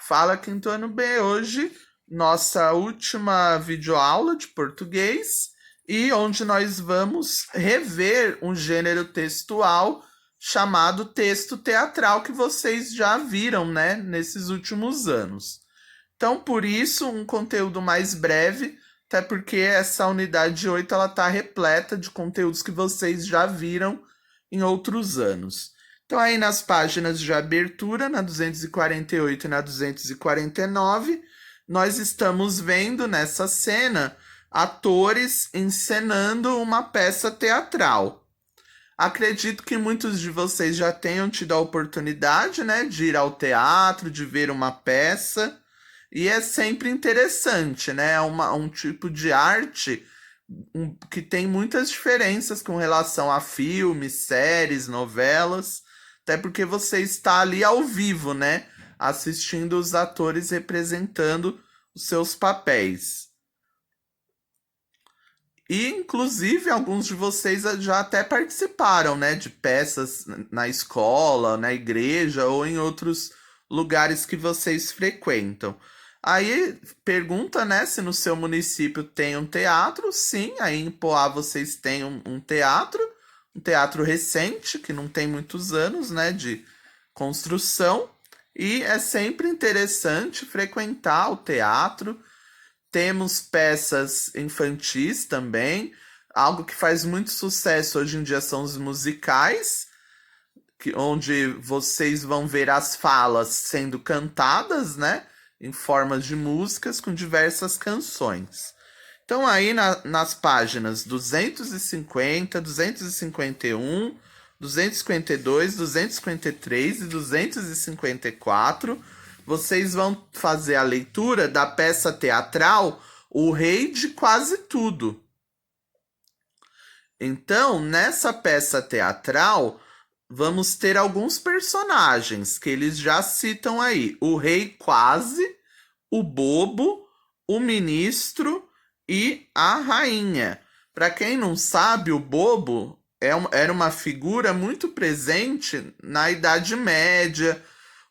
Fala Quinto Ano B, hoje nossa última videoaula de português e onde nós vamos rever um gênero textual chamado texto teatral que vocês já viram, né, nesses últimos anos. Então, por isso, um conteúdo mais breve, até porque essa unidade 8 ela está repleta de conteúdos que vocês já viram em outros anos. Então, aí nas páginas de abertura, na 248 e na 249, nós estamos vendo nessa cena atores encenando uma peça teatral. Acredito que muitos de vocês já tenham tido a oportunidade, né, de ir ao teatro, de ver uma peça. E é sempre interessante, né? É um tipo de arte que tem muitas diferenças com relação a filmes, séries, novelas, até porque você está ali ao vivo, né? Assistindo os atores representando os seus papéis. E, inclusive, alguns de vocês já até participaram, né, de peças na escola, na igreja ou em outros lugares que vocês frequentam. Aí pergunta, né, se no seu município tem um teatro. Sim, aí em Poá vocês têm um teatro recente, que não tem muitos anos, né, de construção. E é sempre interessante frequentar o teatro. Temos peças infantis também. Algo que faz muito sucesso hoje em dia são os musicais, onde vocês vão ver as falas sendo cantadas, né? Em formas de músicas com diversas canções. Então, aí nas páginas 250, 251, 252, 253 e 254, vocês vão fazer a leitura da peça teatral O Rei de Quase Tudo. Então, nessa peça teatral, vamos ter alguns personagens que eles já citam aí: o Rei Quase, o Bobo, o Ministro e a Rainha. Para quem não sabe, o Bobo era uma figura muito presente na Idade Média,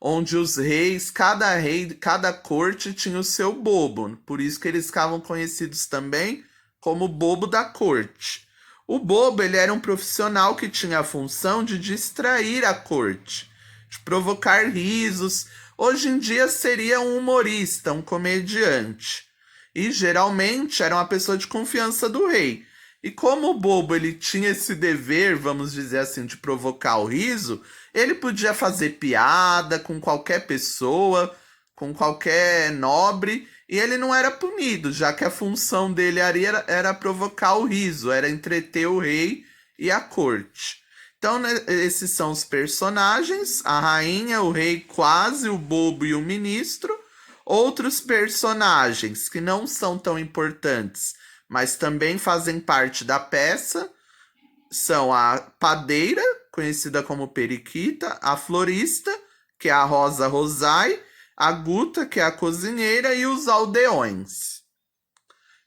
onde os reis, cada rei, cada corte tinha o seu bobo. Por isso que eles ficavam conhecidos também como bobo da corte. O bobo, ele era um profissional que tinha a função de distrair a corte, de provocar risos. Hoje em dia seria um humorista, um comediante. E geralmente era uma pessoa de confiança do rei. E como o bobo ele tinha esse dever, vamos dizer assim, de provocar o riso, ele podia fazer piada com qualquer pessoa, com qualquer nobre, e ele não era punido, já que a função dele era provocar o riso, era entreter o rei e a corte. Então, né, esses são os personagens: a rainha, o rei quase, o bobo e o ministro. Outros personagens que não são tão importantes, mas também fazem parte da peça, são a padeira, conhecida como Periquita, a florista, que é a Rosa Rosai, a Guta, que é a cozinheira, e os aldeões.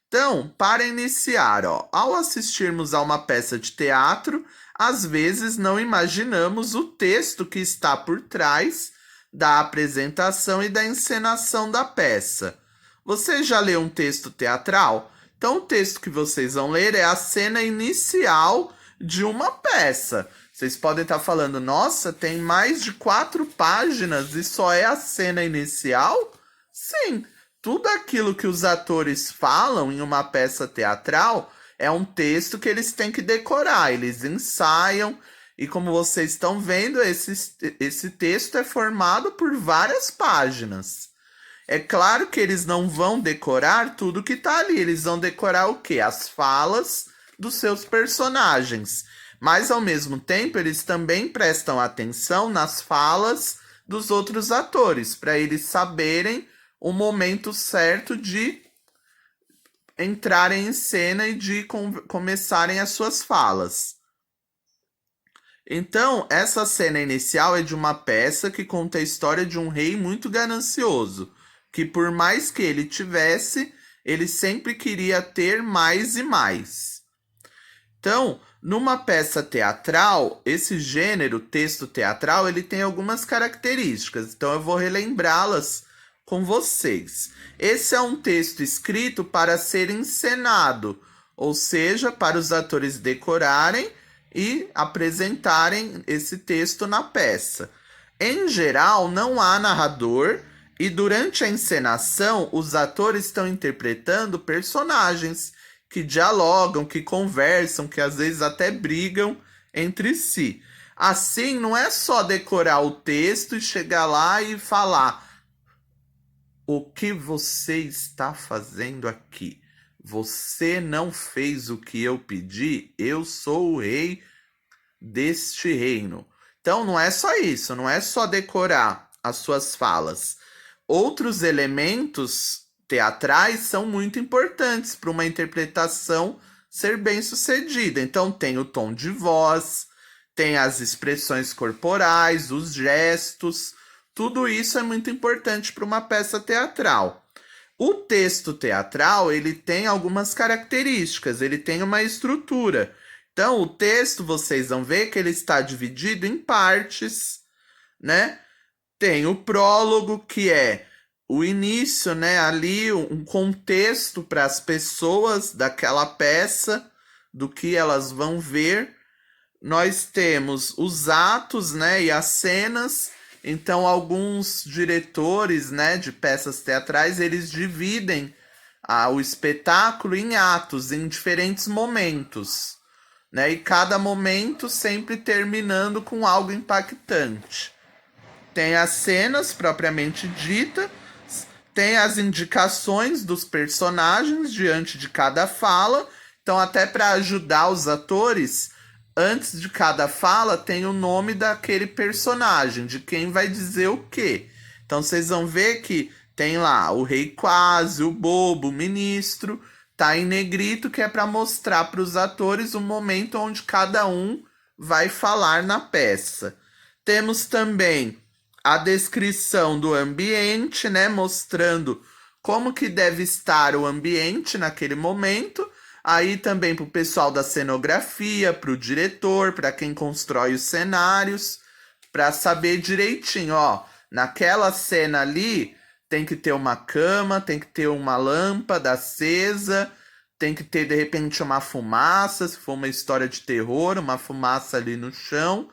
Então, para iniciar, ao assistirmos a uma peça de teatro, às vezes não imaginamos o texto que está por trás da apresentação e da encenação da peça. Você já leu um texto teatral? Então, o texto que vocês vão ler é a cena inicial de uma peça. Vocês podem estar falando: nossa, tem mais de 4 páginas e só é a cena inicial? Sim, tudo aquilo que os atores falam em uma peça teatral é um texto que eles têm que decorar, eles ensaiam. E como vocês estão vendo, esse texto é formado por várias páginas. É claro que eles não vão decorar tudo que está ali, eles vão decorar o quê? As falas dos seus personagens. Mas, ao mesmo tempo, eles também prestam atenção nas falas dos outros atores, para eles saberem o momento certo de entrarem em cena e de começarem as suas falas. Então, essa cena inicial é de uma peça que conta a história de um rei muito ganancioso, que por mais que ele tivesse, ele sempre queria ter mais e mais. Então, numa peça teatral, esse gênero, texto teatral, ele tem algumas características. Então, eu vou relembrá-las com vocês. Esse é um texto escrito para ser encenado, ou seja, para os atores decorarem e apresentarem esse texto na peça. Em geral, não há narrador e durante a encenação, os atores estão interpretando personagens que dialogam, que conversam, que às vezes até brigam entre si. Assim, não é só decorar o texto e chegar lá e falar: o que você está fazendo aqui? Você não fez o que eu pedi? Eu sou o rei deste reino. Então não é só isso, não é só decorar as suas falas. Outros elementos teatrais são muito importantes para uma interpretação ser bem sucedida. Então tem o tom de voz, tem as expressões corporais, os gestos, tudo isso é muito importante para uma peça teatral. O texto teatral, ele tem algumas características, ele tem uma estrutura. Então, o texto, vocês vão ver que ele está dividido em partes, né? Tem o prólogo, que é o início, né? Ali, um contexto para as pessoas daquela peça, do que elas vão ver. Nós temos os atos, né? E as cenas. Então, alguns diretores, né, de peças teatrais, eles dividem o espetáculo em atos, em diferentes momentos, né? E cada momento sempre terminando com algo impactante. Tem as cenas propriamente ditas, tem as indicações dos personagens diante de cada fala. Então, até para ajudar os atores, antes de cada fala tem o nome daquele personagem, de quem vai dizer o quê. Então vocês vão ver que tem lá o rei quase, o bobo, o ministro, tá em negrito, que é para mostrar para os atores o momento onde cada um vai falar na peça. Temos também a descrição do ambiente, né, mostrando como que deve estar o ambiente naquele momento. Aí também para o pessoal da cenografia, para o diretor, para quem constrói os cenários, para saber direitinho, ó, naquela cena ali tem que ter uma cama, tem que ter uma lâmpada acesa, tem que ter de repente uma fumaça, se for uma história de terror, uma fumaça ali no chão,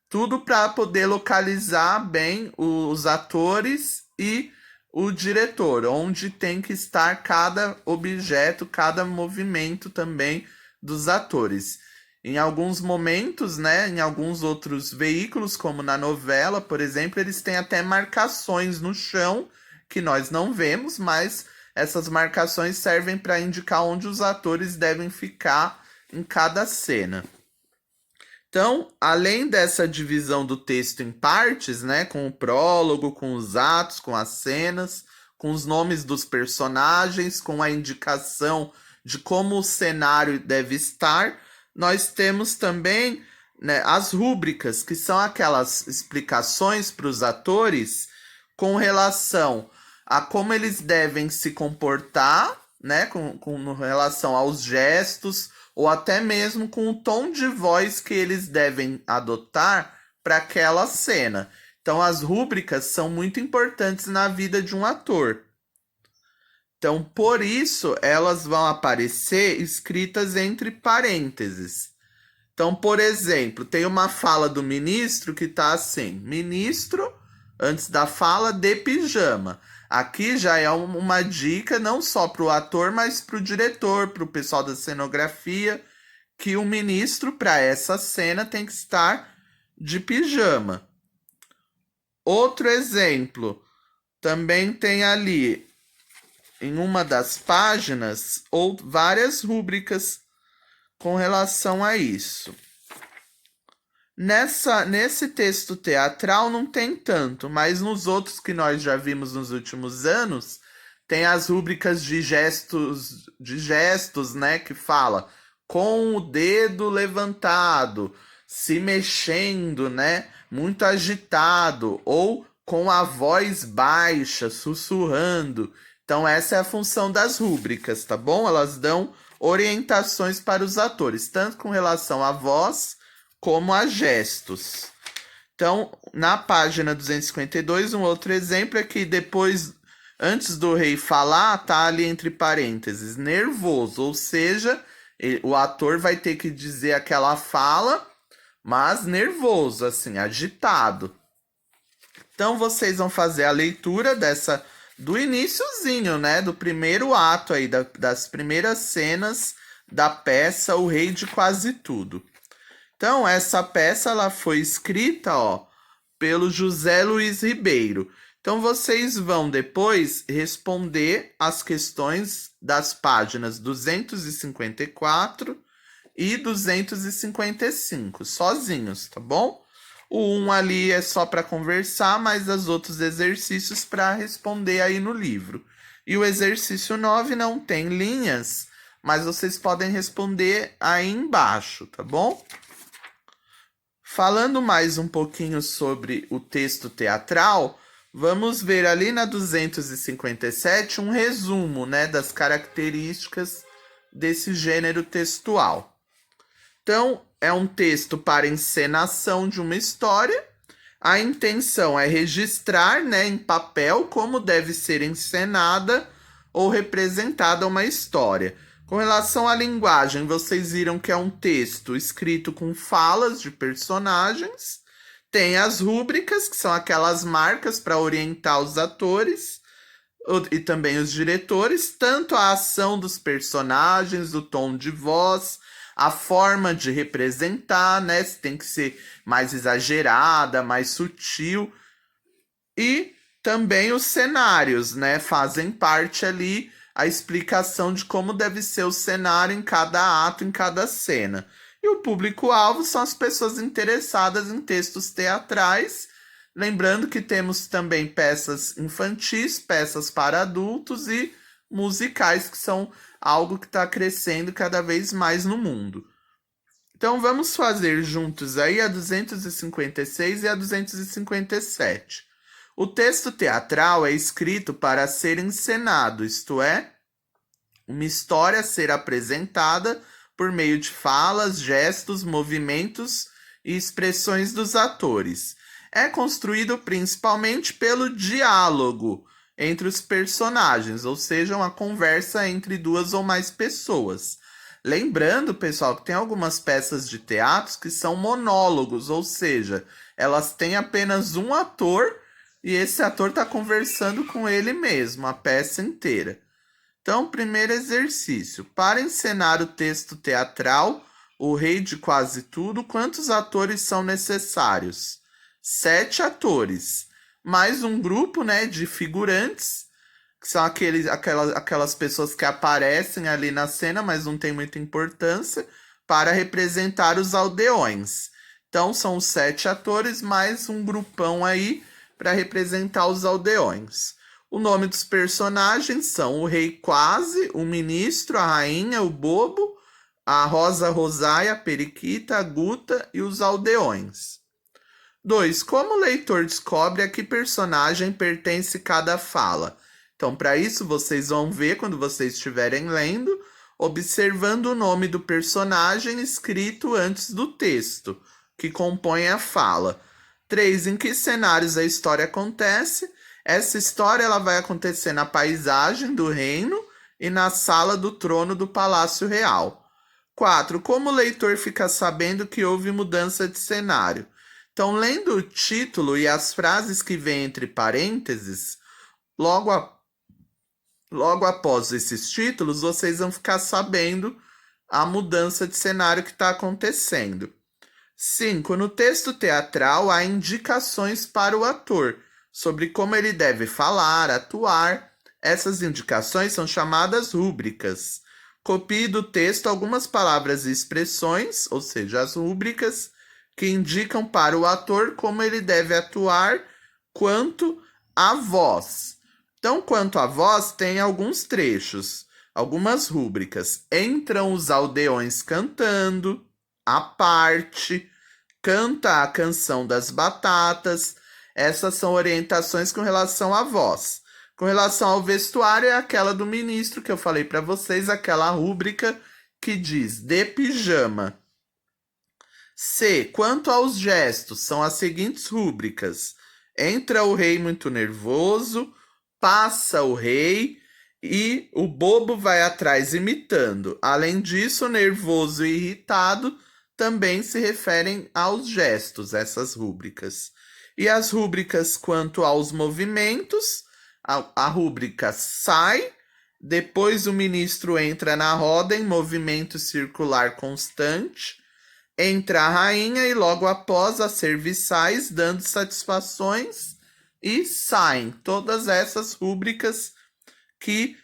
tudo para poder localizar bem os atores e o diretor, onde tem que estar cada objeto, cada movimento também dos atores. Em alguns momentos, né, em alguns outros veículos, como na novela, por exemplo, eles têm até marcações no chão que nós não vemos, mas essas marcações servem para indicar onde os atores devem ficar em cada cena. Então, além dessa divisão do texto em partes, né, com o prólogo, com os atos, com as cenas, com os nomes dos personagens, com a indicação de como o cenário deve estar, nós temos também, né, as rúbricas, que são aquelas explicações para os atores com relação a como eles devem se comportar, né, com relação aos gestos, ou até mesmo com o tom de voz que eles devem adotar para aquela cena. Então, as rúbricas são muito importantes na vida de um ator. Então, por isso, elas vão aparecer escritas entre parênteses. Então, por exemplo, tem uma fala do ministro que está assim: ministro, antes da fala, de pijama. Aqui já é uma dica não só para o ator, mas para o diretor, para o pessoal da cenografia, que o ministro, para essa cena, tem que estar de pijama. Outro exemplo, também tem ali, em uma das páginas, ou várias rúbricas com relação a isso. Nesse texto teatral não tem tanto, mas nos outros que nós já vimos nos últimos anos, tem as rúbricas de gestos, né, que fala com o dedo levantado, se mexendo, né, muito agitado, ou com a voz baixa, sussurrando. Então essa é a função das rúbricas, tá bom? Elas dão orientações para os atores, tanto com relação à voz como a gestos. Então, na página 252, um outro exemplo é que depois Antes do rei falar, tá ali entre parênteses, nervoso, ou seja, o ator vai ter que dizer aquela fala, mas nervoso, assim, agitado. Então vocês vão fazer a leitura do iniciozinho, né, do primeiro ato aí, das primeiras cenas da peça O Rei de Quase Tudo. Então essa peça ela foi escrita, ó, pelo José Luiz Ribeiro. Então vocês vão depois responder as questões das páginas 254 e 255, sozinhos, tá bom? O 1 ali é só para conversar, mas os outros exercícios para responder aí no livro. E o exercício 9 não tem linhas, mas vocês podem responder aí embaixo, tá bom? Falando mais um pouquinho sobre o texto teatral, vamos ver ali na 257 um resumo, né, das características desse gênero textual. Então, é um texto para encenação de uma história. A intenção é registrar, né, em papel como deve ser encenada ou representada uma história. Com relação à linguagem, vocês viram que é um texto escrito com falas de personagens. Tem as rúbricas, que são aquelas marcas para orientar os atores e também os diretores, tanto a ação dos personagens, o tom de voz, a forma de representar, né? Se tem que ser mais exagerada, mais sutil. E também os cenários, né? Fazem parte ali a explicação de como deve ser o cenário em cada ato, em cada cena. E o público-alvo são as pessoas interessadas em textos teatrais. Lembrando que temos também peças infantis, peças para adultos e musicais, que são algo que está crescendo cada vez mais no mundo. Então vamos fazer juntos aí a 256 e a 257. O texto teatral é escrito para ser encenado, isto é, uma história a ser apresentada por meio de falas, gestos, movimentos e expressões dos atores. É construído principalmente pelo diálogo entre os personagens, ou seja, uma conversa entre duas ou mais pessoas. Lembrando, pessoal, que tem algumas peças de teatro que são monólogos, ou seja, elas têm apenas um ator e esse ator está conversando com ele mesmo, a peça inteira. Então, primeiro exercício. Para encenar o texto teatral, O Rei de Quase Tudo, quantos atores são necessários? 7 atores, mais um grupo, né, de figurantes, que são aquelas pessoas que aparecem ali na cena, mas não tem muita importância, para representar os aldeões. Então, são os 7 atores, mais um grupão aí para representar os aldeões. O nome dos personagens são o Rei Quase, o Ministro, a Rainha, o Bobo, a Rosa Rosaia, a Periquita, a Guta e os aldeões. 2. Como o leitor descobre a que personagem pertence cada fala? Então, para isso, vocês vão ver quando vocês estiverem lendo, observando o nome do personagem escrito antes do texto, que compõe a fala. 3. Em que cenários a história acontece? Essa história ela vai acontecer na paisagem do reino e na sala do trono do Palácio Real. 4. Como o leitor fica sabendo que houve mudança de cenário? Então, lendo o título e as frases que vêm entre parênteses, logo após esses títulos, vocês vão ficar sabendo a mudança de cenário que está acontecendo. 5. No texto teatral, há indicações para o ator sobre como ele deve falar, atuar. Essas indicações são chamadas rúbricas. Copie do texto algumas palavras e expressões, ou seja, as rúbricas, que indicam para o ator como ele deve atuar quanto à voz. Então, quanto à voz, tem alguns trechos, algumas rúbricas. Entram os aldeões cantando, a parte, canta a canção das batatas. Essas são orientações com relação à voz. Com relação ao vestuário, é aquela do ministro que eu falei para vocês, aquela rúbrica que diz de pijama. C. Quanto aos gestos, são as seguintes rúbricas. Entra o rei muito nervoso, passa o rei e o bobo vai atrás imitando. Além disso, nervoso e irritado também se referem aos gestos, essas rúbricas. E as rúbricas quanto aos movimentos, a rúbrica sai, depois o ministro entra na roda em movimento circular constante, entra a rainha e logo após as serviçais dando satisfações e saem. Todas essas rúbricas que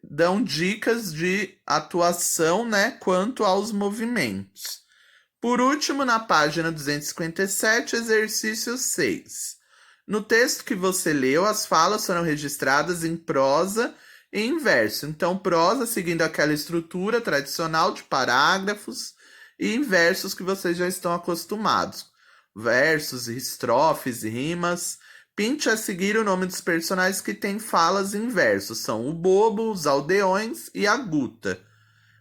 dão dicas de atuação, né, quanto aos movimentos. Por último, na página 257, exercício 6. No texto que você leu, as falas foram registradas em prosa e em verso. Então, prosa seguindo aquela estrutura tradicional de parágrafos e em versos que vocês já estão acostumados. Versos, estrofes e rimas. Pinte a seguir o nome dos personagens que têm falas em versos. São o Bobo, os Aldeões e a Guta.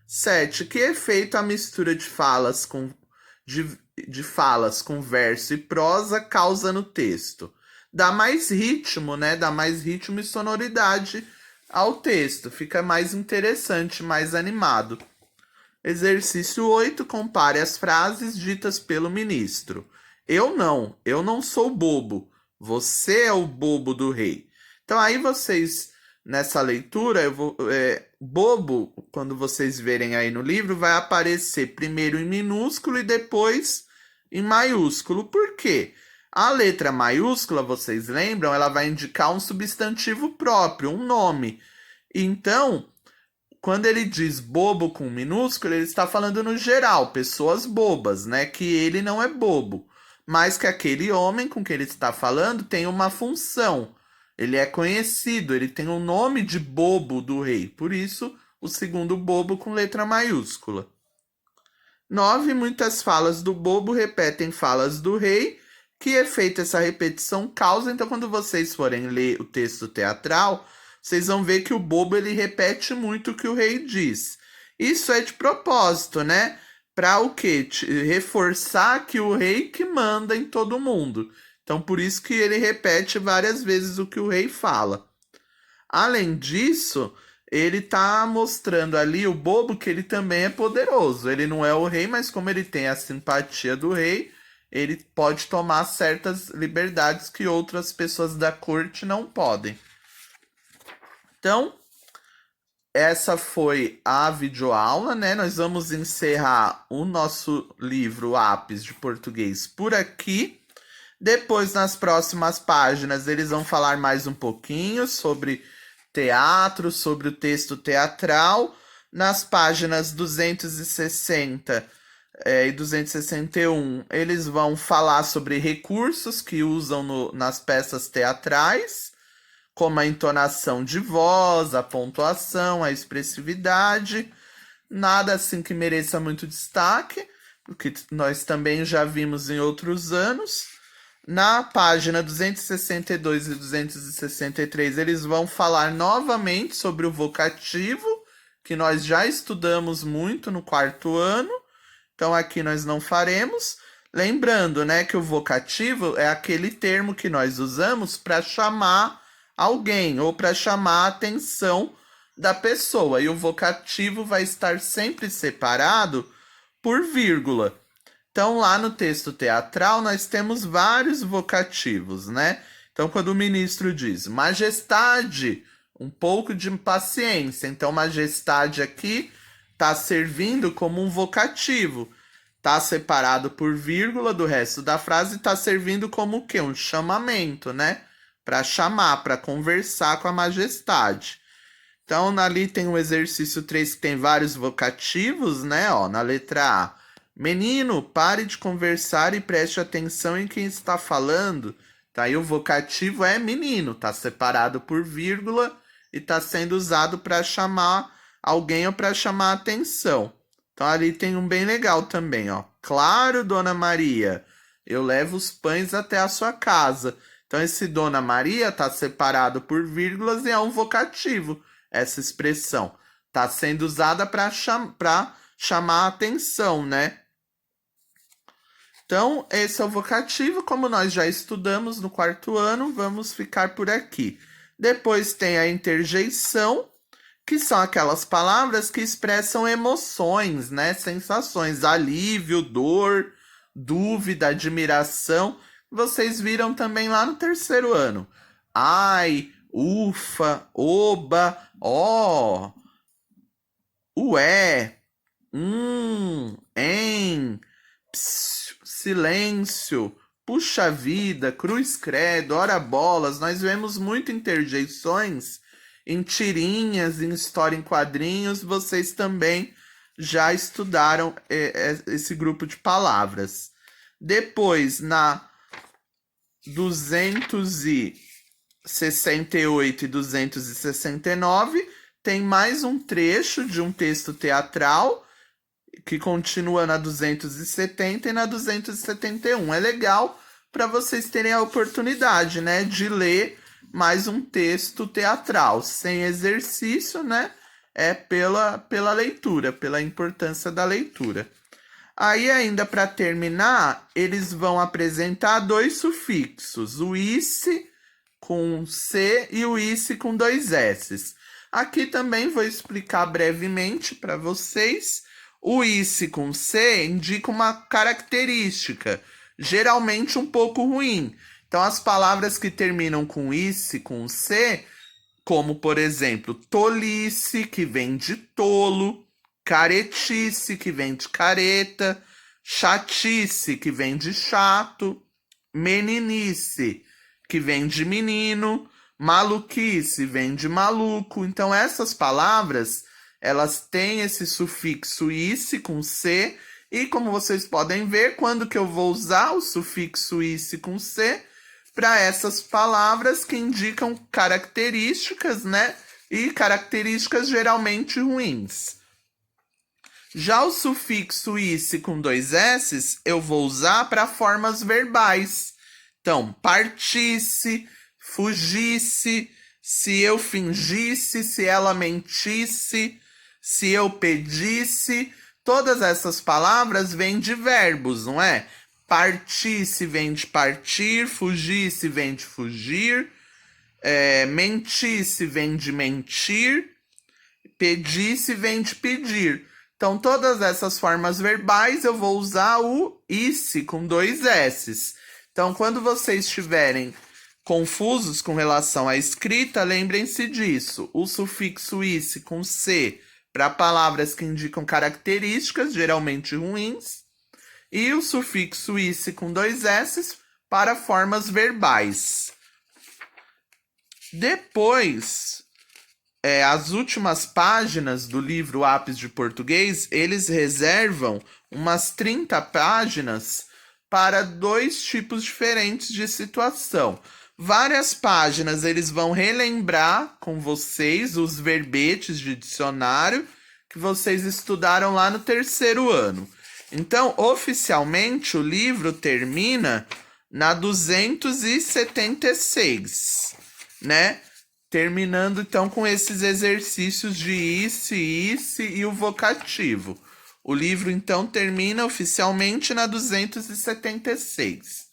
7. Que efeito a mistura de falas com verso e prosa causa no texto? Dá mais ritmo, né? Dá mais ritmo e sonoridade ao texto. Fica mais interessante, mais animado. Exercício 8. Compare as frases ditas pelo ministro. Eu não sou bobo. Você é o bobo do rei. Então aí vocês, nessa leitura, bobo, quando vocês verem aí no livro, vai aparecer primeiro em minúsculo e depois em maiúsculo. Por quê? A letra maiúscula, vocês lembram, ela vai indicar um substantivo próprio, um nome. Então, quando ele diz bobo com minúsculo, ele está falando no geral, pessoas bobas, né? Que ele não é bobo, mas que aquele homem com que ele está falando tem uma função. Ele é conhecido, ele tem o nome de bobo do rei. Por isso, o segundo bobo com letra maiúscula. 9. Muitas falas do bobo repetem falas do rei. Que efeito essa repetição causa? Então, quando vocês forem ler o texto teatral, vocês vão ver que o bobo ele repete muito o que o rei diz. Isso é de propósito, né? Para o quê? Reforçar que o rei que manda em todo mundo. Então, por isso que ele repete várias vezes o que o rei fala. Além disso, ele está mostrando ali o bobo que ele também é poderoso. Ele não é o rei, mas como ele tem a simpatia do rei, ele pode tomar certas liberdades que outras pessoas da corte não podem. Então, essa foi a videoaula, né? Nós vamos encerrar o nosso livro Apis de Português por aqui. Depois, nas próximas páginas, eles vão falar mais um pouquinho sobre teatro, sobre o texto teatral. Nas páginas 260 e 261, eles vão falar sobre recursos que usam nas peças teatrais, como a entonação de voz, a pontuação, a expressividade. Nada assim que mereça muito destaque, porque nós também já vimos em outros anos. Na página 262 e 263, eles vão falar novamente sobre o vocativo, que nós já estudamos muito no quarto ano. Então aqui nós não faremos. Lembrando, né, que o vocativo é aquele termo que nós usamos para chamar alguém ou para chamar a atenção da pessoa. E o vocativo vai estar sempre separado por vírgula. Então, lá no texto teatral, nós temos vários vocativos, né? Então, quando o ministro diz majestade, um pouco de paciência. Então, majestade aqui está servindo como um vocativo. Está separado por vírgula do resto da frase e está servindo como o quê? Um chamamento, né? Para chamar, para conversar com a majestade. Então, ali tem o exercício 3 que tem vários vocativos, né? Ó, na letra A. Menino, pare de conversar e preste atenção em quem está falando. Tá aí o vocativo é menino, tá separado por vírgula e tá sendo usado para chamar alguém ou para chamar atenção. Então ali tem um bem legal também, ó. Claro, Dona Maria, eu levo os pães até a sua casa. Então esse Dona Maria tá separado por vírgulas e é um vocativo. Essa expressão tá sendo usada para chamar a atenção, né? Então, esse é o vocativo. Como nós já estudamos no quarto ano, vamos ficar por aqui. Depois tem a interjeição, que são aquelas palavras que expressam emoções, né? Sensações, alívio, dor, dúvida, admiração. Vocês viram também lá no terceiro ano. Ai, ufa, oba, ó, ué, em, silêncio, puxa vida, cruz credo, ora bolas. Nós vemos muito interjeições em tirinhas, em história em quadrinhos. Vocês também já estudaram esse grupo de palavras. Depois, na 268 e 269, tem mais um trecho de um texto teatral que continua na 270 e na 271. É legal para vocês terem a oportunidade, né, de ler mais um texto teatral, sem exercício, né? É pela leitura, pela importância da leitura. Aí, ainda para terminar, eles vão apresentar dois sufixos, o ice com C e o ice com dois S. Aqui também vou explicar brevemente para vocês. O ice com C indica uma característica, geralmente um pouco ruim. Então, as palavras que terminam com ice, com C, como, por exemplo, tolice, que vem de tolo, caretice, que vem de careta, chatice, que vem de chato, meninice, que vem de menino, maluquice, vem de maluco. Então, essas palavras, elas têm esse sufixo ice com C, e como vocês podem ver, quando que eu vou usar o sufixo ice com C? Para essas palavras que indicam características, né? E características geralmente ruins. Já o sufixo ice com dois S eu vou usar para formas verbais. Então, partisse, fugisse, se eu fingisse, se ela mentisse, se eu pedisse. Todas essas palavras vêm de verbos, não é? Partisse vem de partir, fugisse vem de fugir, mentisse vem de mentir, pedisse vem de pedir. Então, todas essas formas verbais eu vou usar o ice com dois S's. Então, quando vocês estiverem confusos com relação à escrita, lembrem-se disso. O sufixo ice com C para palavras que indicam características, geralmente ruins, e o sufixo ice com dois S's para formas verbais. Depois, as últimas páginas do livro Ápis de Português, eles reservam umas 30 páginas para dois tipos diferentes de situação. Várias páginas eles vão relembrar com vocês os verbetes de dicionário que vocês estudaram lá no terceiro ano. Então, oficialmente, o livro termina na 276, né? Terminando, então, com esses exercícios de ice e o vocativo. O livro, então, termina oficialmente na 276.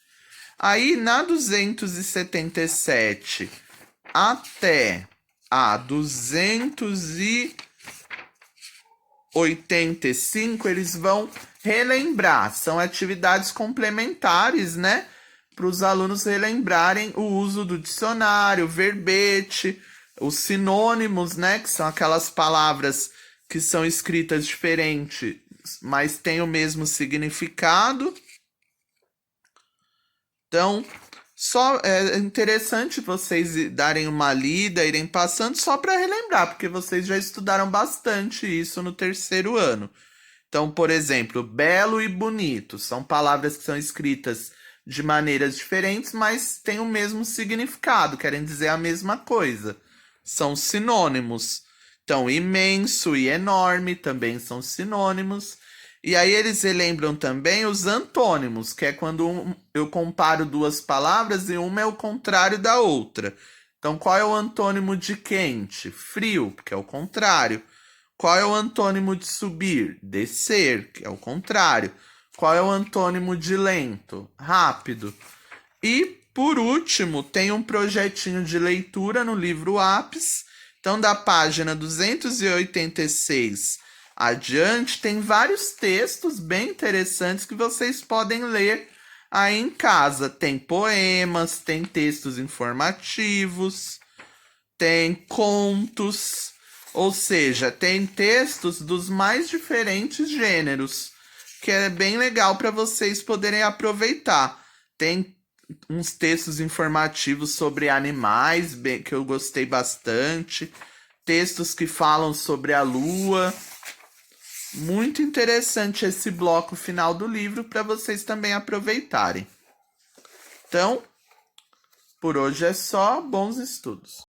Aí, na 277 até a 285, eles vão relembrar. São atividades complementares, né? Para os alunos relembrarem o uso do dicionário, verbete, os sinônimos, né? Que são aquelas palavras que são escritas diferentes, mas têm o mesmo significado. Então, só é interessante vocês darem uma lida, irem passando só para relembrar, porque vocês já estudaram bastante isso no terceiro ano. Então, por exemplo, belo e bonito são palavras que são escritas de maneiras diferentes, mas têm o mesmo significado, querem dizer a mesma coisa. São sinônimos. Então, imenso e enorme também são sinônimos. E aí eles relembram também os antônimos, que é quando eu comparo duas palavras e uma é o contrário da outra. Então, qual é o antônimo de quente? Frio, que é o contrário. Qual é o antônimo de subir? Descer, que é o contrário. Qual é o antônimo de lento? Rápido. E por último, tem um projetinho de leitura no livro Ápice. Então, da página 286 adiante, tem vários textos bem interessantes que vocês podem ler aí em casa. Tem poemas, tem textos informativos, tem contos, ou seja, tem textos dos mais diferentes gêneros, que é bem legal para vocês poderem aproveitar. Tem uns textos informativos sobre animais, que eu gostei bastante. Textos que falam sobre a lua. Muito interessante esse bloco final do livro para vocês também aproveitarem. Então, por hoje é só. Bons estudos.